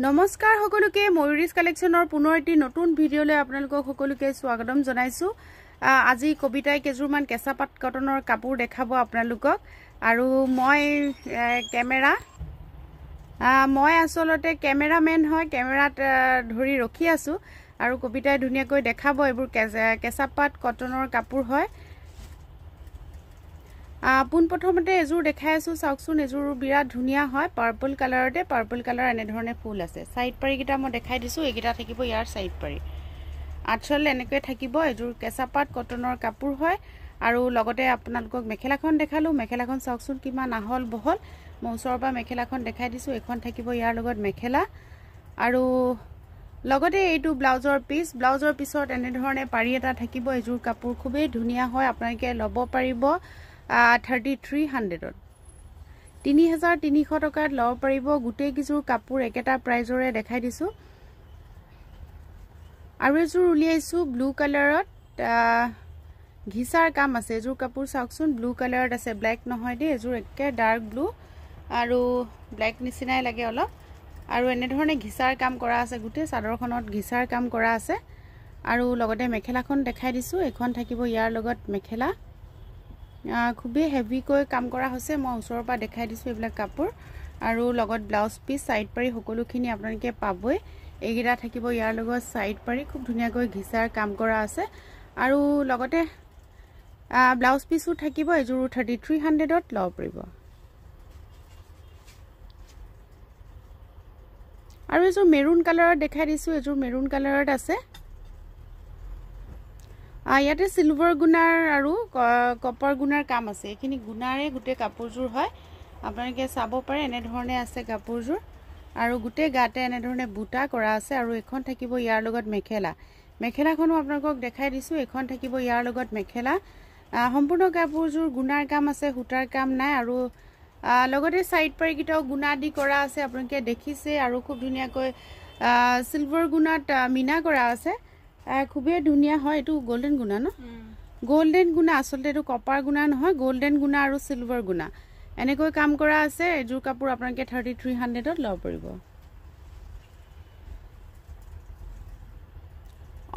নমস্কাৰ সকলোকে ময়ূৰীজ কালেকশ্যনৰ পুনৰ এটি নতুন ভিডিঅ'লৈ আপোনালোকক সকলোকে স্বাগতম জনাইছো। আজি কবিতাই কেজুৰমান কেঁচা পাট কটনৰ কাপোৰ দেখাব আপোনালোকক আৰু মই আসলতে কেমেৰামেন হয়, কেমেৰাত ধৰি ৰখি আছো আৰু কবিতাই ধুনীয়াকৈ দেখাব। এইবোৰ কেঁচা পাট কটনৰ কাপোৰ হয়। পোন প্ৰথমতে এজোৰ দেখাই আছো, চাওকচোন। এজোৰ বিৰাট ধুনীয়া হয়, পাৰ্পল কালাৰতে। পাৰ্পল কালাৰ এনে ধৰণে ফুল আছে। সাইড পাৰি কিটা মই দেখাই দিছো, এইকিটা থাকিব ইয়াৰ সাইড পাৰি। আঁচল এনেকৈ থাকিব। এজোৰ কেঁচা পাট কটনৰ কাপোৰ হয় আৰু লগতে আপোনালোকক মেখেলাখন দেখালো। মেখেলাখন চাওকচোন কিমান আহল বহল। মই ওচৰৰ পৰা মেখেলাখন দেখাই দিছো। এখন থাকিব ইয়াৰ লগত মেখেলা আৰু লগতে এইটো ব্লাউজৰ পিস। ব্লাউজৰ পিছত এনে ধৰণে পাৰি এটা থাকিব। এজোৰ কাপোৰ খুবেই ধুনীয়া হয়, আপোনালোকে ল'ব পাৰিব 3300 3300 টকাত ল'ব পাৰিব। গোটেই কিজোৰ কাপোৰ একেটা প্ৰাইজৰে দেখাই দিছো। আৰু এজোৰ উলিয়াইছো ব্লু কালাৰত, ঘিচাৰ কাম আছে। এজোৰ কাপোৰ চাওকচোন, ব্লু কালাৰত আছে, ব্লেক নহয় দেই। এজোৰ একে ডাৰ্ক ব্লু আৰু ব্লেক নিচিনাই লাগে অলপ। আৰু এনে ধৰণে ঘিচাৰ কাম কৰা আছে। গোটেই চাদৰখনত ঘিচাৰ কাম কৰা আছে। আৰু লগতে মেখেলাখন দেখাই দিছো। এখন থাকিব ইয়াৰ লগত মেখেলা। খুবেই হেভিকৈ কাম কৰা হৈছে। মই ওচৰৰ পৰা দেখাই দিছো এইবিলাক কাপোৰ। আৰু লগত ব্লাউজ পিস, সাইড পাৰি সকলোখিনি আপোনালোকে পাবই। এইগিটা থাকিব ইয়াৰ লগত সাইড পাৰি। খুব ধুনীয়াকৈ ঘিচাৰ কাম কৰা আছে। আৰু লগতে ব্লাউজ পিসও থাকিব। এজোৰ 3300ত ল'ব পাৰিব। আৰু এজোৰ মেৰুন কালাৰত দেখাই দিছো। এজোৰ মেৰুন কালাৰত আছে। ইয়াতে সিলভাৰ গুণাৰ আৰু কপাৰ গুণাৰ কাম আছে। এইখিনি গুণাৰে গোটেই কাপোৰজোৰ হয়। আপোনালোকে চাব পাৰে এনে ধৰণে আছে কাপোৰজোৰ। আৰু গোটেই গাতে এনে ধৰণে বুটা কৰা আছে। আৰু এখন থাকিব ইয়াৰ লগত মেখেলা। মেখেলাখনো আপোনালোকক দেখাই দিছো। এখন থাকিব ইয়াৰ লগত মেখেলা। সম্পূৰ্ণ কাপোৰজোৰ গুণাৰ কাম আছে, সূতাৰ কাম নাই। আৰু লগতে সাইড পাৰি কিটাও গুণা দি কৰা আছে, আপোনালোকে দেখিছে। আৰু খুব ধুনীয়াকৈ সিলভাৰ গুণাত মিনা কৰা আছে। খুবেই ধুনীয়া হয়। এইটো গোল্ডেন গুণা ন? গোল্ডেন গুণা। আসলতে এইটো কপাৰ গুণা নহয়, গোল্ডেন গুণা আৰু সিলভাৰ গুণা এনেকৈ কাম কৰা আছে। এজোৰ কাপোৰ আপোনালোকে 3300ত ল'ব পাৰিব।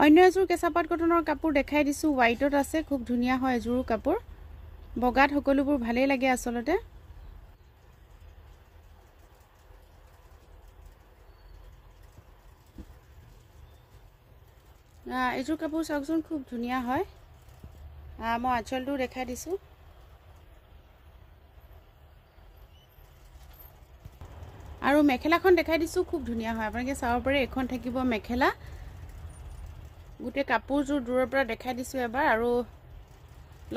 অন্য এজোৰ কেঁচা পাট কটনৰ কাপোৰ দেখাই দিছো। হোৱাইটত আছে, খুব ধুনীয়া হয় এজোৰ কাপোৰ। বগাত সকলোবোৰ ভালেই লাগে আসলতে। এজোৰ কাপোৰ চাওকচোন, খুব ধুনীয়া হয়। মই আঁচলটো দেখাই দিছো। আৰু মেখেলাখন দেখাই দিছো, খুব ধুনীয়া হয়। আপোনালোকে চাব পাৰে এখন থাকিব মেখেলা। গোটেই কাপোৰজোৰ দূৰৰ পৰা দেখাই দিছো এবাৰ। আৰু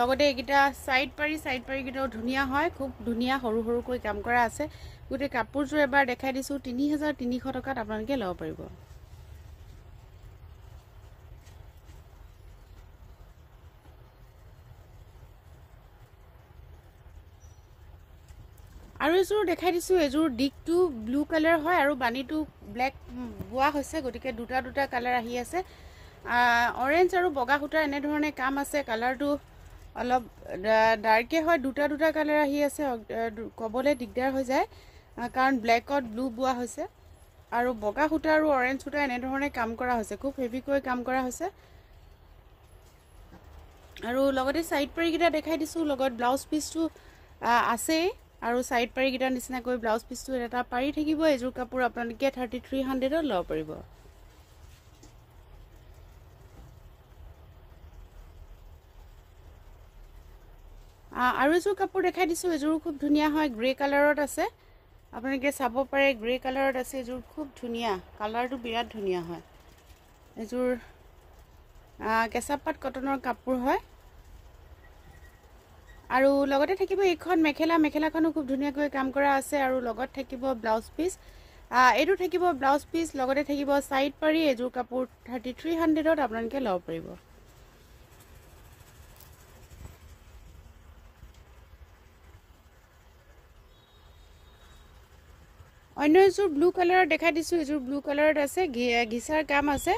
লগতে এইকিটা সাইড পাৰি কিটাও ধুনীয়া হয়। খুব ধুনীয়া সৰু সৰুকৈ কাম কৰা আছে। গোটেই কাপোৰজোৰ এবাৰ দেখাই দিছো। 3300 টকাত আপোনালোকে ল'ব পাৰিব। আৰু এজোৰ দেখাই দিছো। এজোৰ দিকটো ব্লু কালাৰ হয় আৰু বানিটো ব্লেক বোৱা হৈছে, গতিকে দুটা দুটা কালাৰ আহি আছে। অৰেঞ্জ আৰু বগা সূতাৰ এনে ধৰণে কাম আছে। কালাৰটো অলপ ডাৰ্কে হয়, দুটা দুটা কালাৰ আহি আছে। ক'বলৈ দিগদাৰ হৈ যায় কাৰণ ব্লেকত ব্লু বোৱা হৈছে। আৰু বগা সূতা আৰু অৰেঞ্জ সূতা এনে ধৰণে কাম কৰা হৈছে। খুব হেভিকৈ কাম কৰা হৈছে। আৰু লগতে সাইড পাৰি কিটা দেখাই দিছো। লগত ব্লাউজ পিসটো আছেই। আৰু সাইড পাৰি কিটা নিচিনাকৈ ব্লাউজ পিসটো এটা পাৰি থাকিব। এজোৰ কাপোৰ আপোনালোকে 3300ত ল'ব পাৰিব। আৰু এজোৰ কাপোৰ দেখাই দিছো। এজোৰ খুব ধুনীয়া হয়, গ্ৰে কালাৰত আছে। আপোনালোকে চাব পাৰে গ্ৰে কালাৰত আছে। এজোৰ খুব ধুনীয়া, কালাৰটো বিৰাট ধুনীয়া হয়। এজোৰ কেঁচা পাট কটনৰ কাপোৰ হয়। আৰু লগতে থাকিব এইখন মেখেলা। মেখেলাখনো খুব ধুনীয়াকৈ কাম কৰা আছে। আৰু লগত থাকিব ব্লাউজ পিস। এইটো থাকিব ব্লাউজ পিস, লগতে থাকিব সাইড পাৰি। এজোৰ কাপোৰ 3300ত আপোনালোকে ল'ব পাৰিব। অন্য এজোৰ ব্লু কালাৰত দেখাই দিছো। এজোৰ ব্লু কালাৰত আছে, ঘিচাৰ কাম আছে।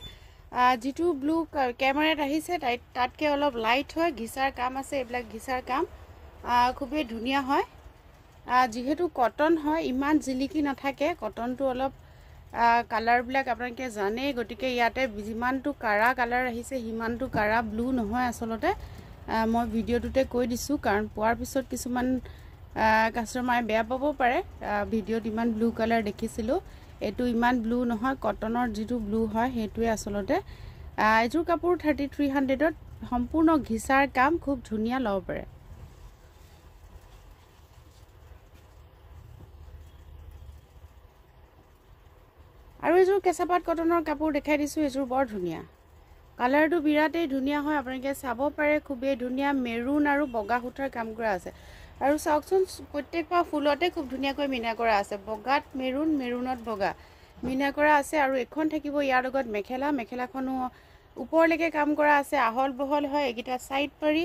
যেটো ব্লু কেমেৰাত আহিছে তাতকে অলপ লাইট হয়, ঘিচাৰ কাম আছে। এইবিলাক ঘিচাৰ কাম খুবেই ধুনীয়া হয়। যেহেতু কটন হয়, ইমান জিলিকি নাথাকে। কটনটো অলপ কালাৰবিলাক আপোনালোকে জানে, গতিকে ইয়াতে যিমানটো কাৰা কালাৰ আহিছে সিমানটো কাৰা ব্লু নহয় আচলতে। মই ভিডিঅ'টোতে কৈ দিছোঁ, কাৰণ পোৱাৰ পিছত কিছুমান কাষ্টমাৰে বেয়া পাব পাৰে। ভিডিঅ'ত ইমান ব্লু কালাৰ দেখিছিলোঁ, এইটো ইমান ব্লু নহয়, কটনৰ যিটো ব্লু হয় সেইটোৱে আচলতে। এইযোৰ কাপোৰ 3300ত সম্পূৰ্ণ ঘিচাৰ কাম, খুব ধুনীয়া ল'ব পাৰে। আৰু এইযোৰ কেঁচাপাত কটনৰ কাপোৰ দেখাই দিছোঁ, এইযোৰ বৰ ধুনীয়া, কালাৰটো বিৰাটেই ধুনীয়া হয়, আপোনালোকে চাব পাৰে, খুবেই ধুনীয়া। মেৰুণ আৰু বগা সূতাৰ কাম কৰা আছে, আৰু চাওকচোন প্ৰত্যেকটা ফুলতে খুব ধুনীয়াকৈ মিনা কৰা আছে, বগাত মেৰুণ, মেৰুণত বগা মিনা কৰা আছে। আৰু এখন থাকিব ইয়াৰ লগত মেখেলা, মেখেলাখনো ওপৰলৈকে কাম কৰা আছে, আহল বহল হয়, এইকেইটা ছাইড পাৰি,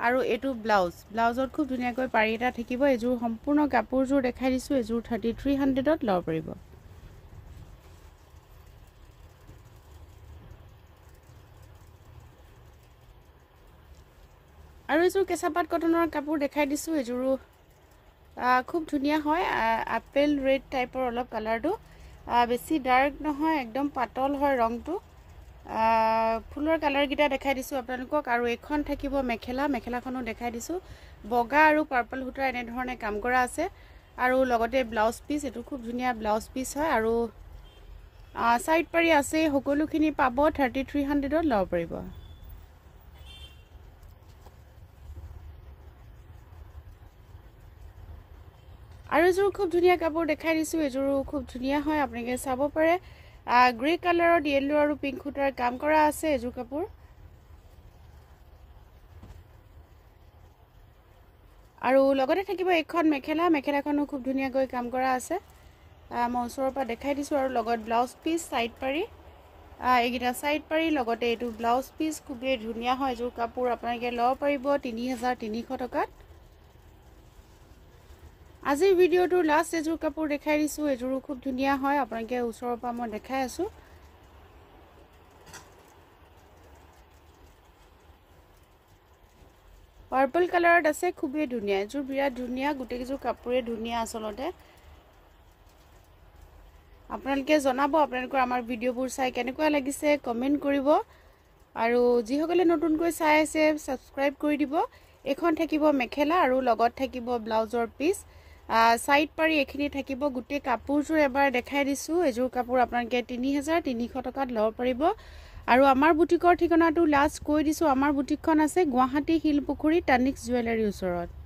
আৰু এইটো ব্লাউজ, ব্লাউজত খুব ধুনীয়াকৈ পাৰি এটা থাকিব। এইযোৰ সম্পূৰ্ণ কাপোৰযোৰ দেখাই দিছোঁ, এইযোৰ 3300ত ল'ব পাৰিব। আৰু এইযোৰ কেঁচাপাত কটনৰ কাপোৰ দেখাই দিছোঁ, এইযোৰো খুব ধুনীয়া হয়, আপেল ৰেড টাইপৰ অলপ কালাৰটো, বেছি ডাৰ্ক নহয়, একদম পাতল হয় ৰংটো। ফুলৰ কালাৰকেইটা দেখাই দিছোঁ আপোনালোকক। আৰু এইখন থাকিব মেখেলা, মেখেলাখনো দেখাই দিছোঁ, বগা আৰু পাৰ্পল সূতাৰ এনেধৰণে কাম কৰা আছে, আৰু লগতে ব্লাউজ পিচ, এইটো খুব ধুনীয়া ব্লাউজ পিচ হয়, আৰু ছাইড পাৰি আছে, সকলোখিনি পাব 3300ত ল'ব পাৰিব। আৰু এযোৰ খুব ধুনীয়া কাপোৰ দেখাই দিছোঁ, এইযোৰো খুব ধুনীয়া হয়, আপোনালোকে চাব পাৰে। গ্ৰে কালাৰত য়েল্লো আৰু পিংক সূতাৰ কাম কৰা আছে এইযোৰ কাপোৰ। আৰু লগতে থাকিব এইখন মেখেলা, মেখেলাখনো খুব ধুনীয়াকৈ কাম কৰা আছে, মই ওচৰৰ পৰা দেখাই দিছোঁ। আৰু লগত ব্লাউজ পিচ ছাইড পাৰি, এইকেইটা ছাইড পাৰি, লগতে এইটো ব্লাউজ পিচ, খুবেই ধুনীয়া হয় এইযোৰ কাপোৰ, আপোনালোকে ল'ব পাৰিব 3300 টকাত। আজিৰ ভিডিঅ'টোৰ লাষ্ট এযোৰ কাপোৰ দেখাই দিছোঁ, এইযোৰো খুব ধুনীয়া হয়, আপোনালোকে ওচৰৰ পৰা মই দেখাই আছোঁ। পাৰ্পল কালাৰত আছে, খুবেই ধুনীয়া, এইযোৰ বিৰাট ধুনীয়া, গোটেইকেইযোৰ কাপোৰে ধুনীয়া আচলতে। আপোনালোকে জনাব আপোনালোকৰ আমাৰ ভিডিঅ'বোৰ চাই কেনেকুৱা লাগিছে, কমেণ্ট কৰিব, আৰু যিসকলে নতুনকৈ চাই আছে ছাবস্ক্ৰাইব কৰি দিব। এইখন থাকিব মেখেলা, আৰু লগত থাকিব ব্লাউজৰ পিচ, ছাইড পাৰি এইখিনি থাকিব। গোটেই কাপোৰযোৰ এবাৰ দেখাই দিছোঁ, এইযোৰ কাপোৰ আপোনালোকে 3300 টকাত ল'ব পাৰিব। আৰু আমাৰ বুটিকৰ ঠিকনাটো লাষ্ট কৈ দিছোঁ, আমাৰ বুটিকখন আছে গুৱাহাটী শিলপুখুৰী টানিক্স জুৱেলাৰীৰ ওচৰত।